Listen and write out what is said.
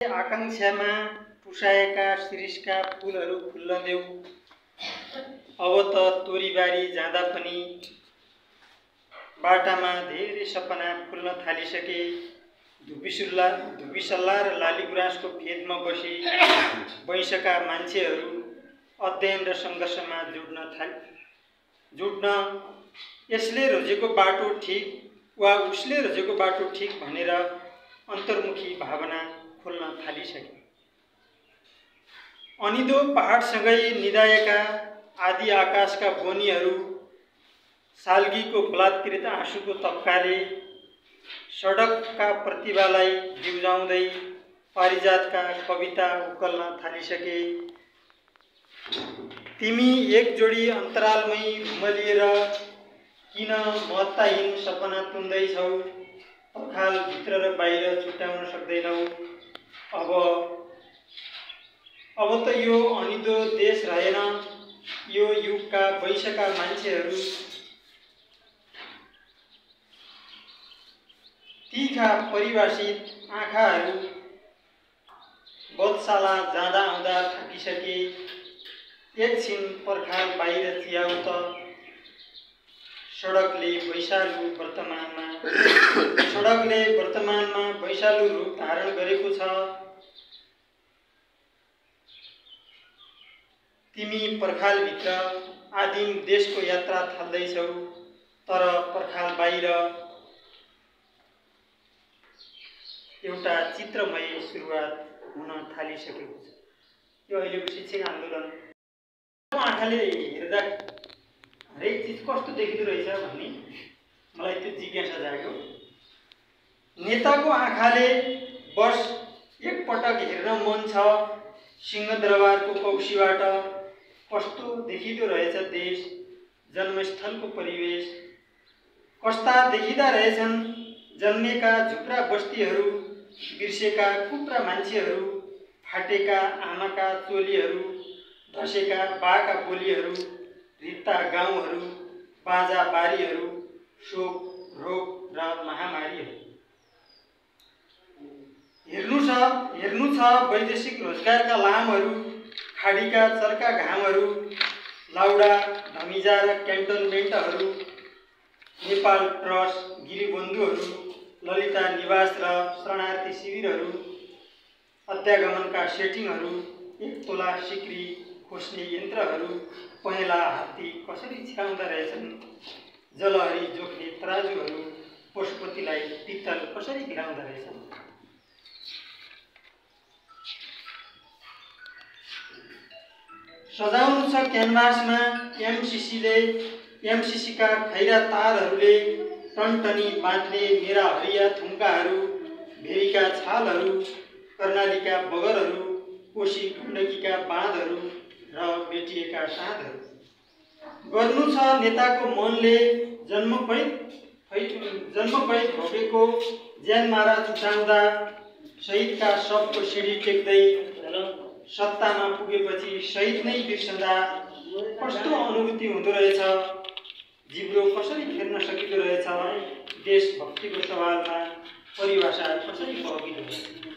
आकांक्षामा पुसाएका शिरीषका फुलहरू फुल्न देऊ। अब त तोरीबारी जाँदा पनि बाटामा धेरै सपना फुल्न थालिसके। धुपीसल्ला र लालीगुराँसको फेदमा बसी वैंशका मान्छेहरू अध्ययन र सङ्घर्षमा जुट्न यसले रोजेको बाटो ठिक वा उसले रोजेको बाटो ठिक भनेर अन्तर्मुखी भावना खोल्न थालिसके। अनिदो पहाडसँगै निदाएका आदि आकाशका बोनीहरू साल्गीको बलात्कृत आँसुको तप्काले सडकका प्रतिभालाई जिउजाउँदै पारिजातका कविता उकल्न थालिसके। तिमी एक जोडी अन्तरालमै घुमलिएर किन महत्ताहीन सपना तुन्दैछौ? पर्खाल भित्र र बाहिर छुट्याउन सक्दैनौ। अब त यो अनिदो देश रहेन। यो युगका वैंशका मान्छेहरू तीखा परिभाषित आँखाहरू बधशाला जाँदा आउँदा थाकिसके। एकछिन पर्खाल बाहिर चियाउ त। सडकले वर्तमानमा वैशालु रूप धारण गरेको छ। तिमी पर्खालभित्र आदिम देशको यात्रा थाल्दैछौ, तर पर्खाल बाहिर एउटा चित्रमय सुरुवात हुन थालिसकेको छ। यो अहिलेको शिक्षक आन्दोलन आँखाले हेर्दा हरेक चिज कस्तो देखिँदो रहेछ भन्ने मलाई त्यो जिज्ञासा जाग्यो। नेताको आँखाले बस एकपटक हेर्न मन छ सिंहदरबारको कौशीबाट कस्तो देखिँदो रहेछ देश, जन्मस्थलको परिवेश कस्ता देखिँदा रहेछन्। जन्मेका झुप्रा बस्तीहरू, बिर्सेका कुप्रा मान्छेहरू, फाटेका आमाका चोलीहरू, धसेका बाका बोलीहरू, रित्ता गाउँहरू, बाजा बारीहरू, शोक, रोग र महामारीहरू। हेर्नु छ वैदेशिक रोजगारका लामहरू, खाडीका चर्का घामहरू, लाउडा, धमिजा र क्यान्टोनमेन्टहरू, नेपाल ट्रस्ट, गिरिबन्धुहरू, ललिता निवास र शरणार्थी शिविरहरू, अध्यागमनका सेटिङहरू, एक तोला सिक्री खोस्ने यन्त्रहरू, पहेँला हात्ती कसरी छिराउँदा रहेछन्, जलहरी जोख्ने तराजुहरू, पशुपतिलाई पित्तल कसरी भिराउँदा रहेछन्। सजाउनु छ क्यानभासमा एमसिसीका खैरा तारहरूले टनटनी बाँध्ने मेरा हरिया थुम्काहरू, भेरीका छालहरू, कर्णालीका बगरहरू, कोशी गण्डकीका बाँधहरू र मेटिएका साँधहरू। गर्नु छ नेताको मनले जन्मकैद भोगेको ज्यानमारा छुटाउँदा, शहीदका शवको सिडी टेक्दै सत्तामा पुगेपछि शहीद नै बिर्सँदा कस्तो अनुभूति हुँदो रहेछ, जिब्रो कसरी फेर्न सकिँदो रहेछ, देशभक्तिको सवालमा परिभाषा कसरी बगिँदो रहेछ।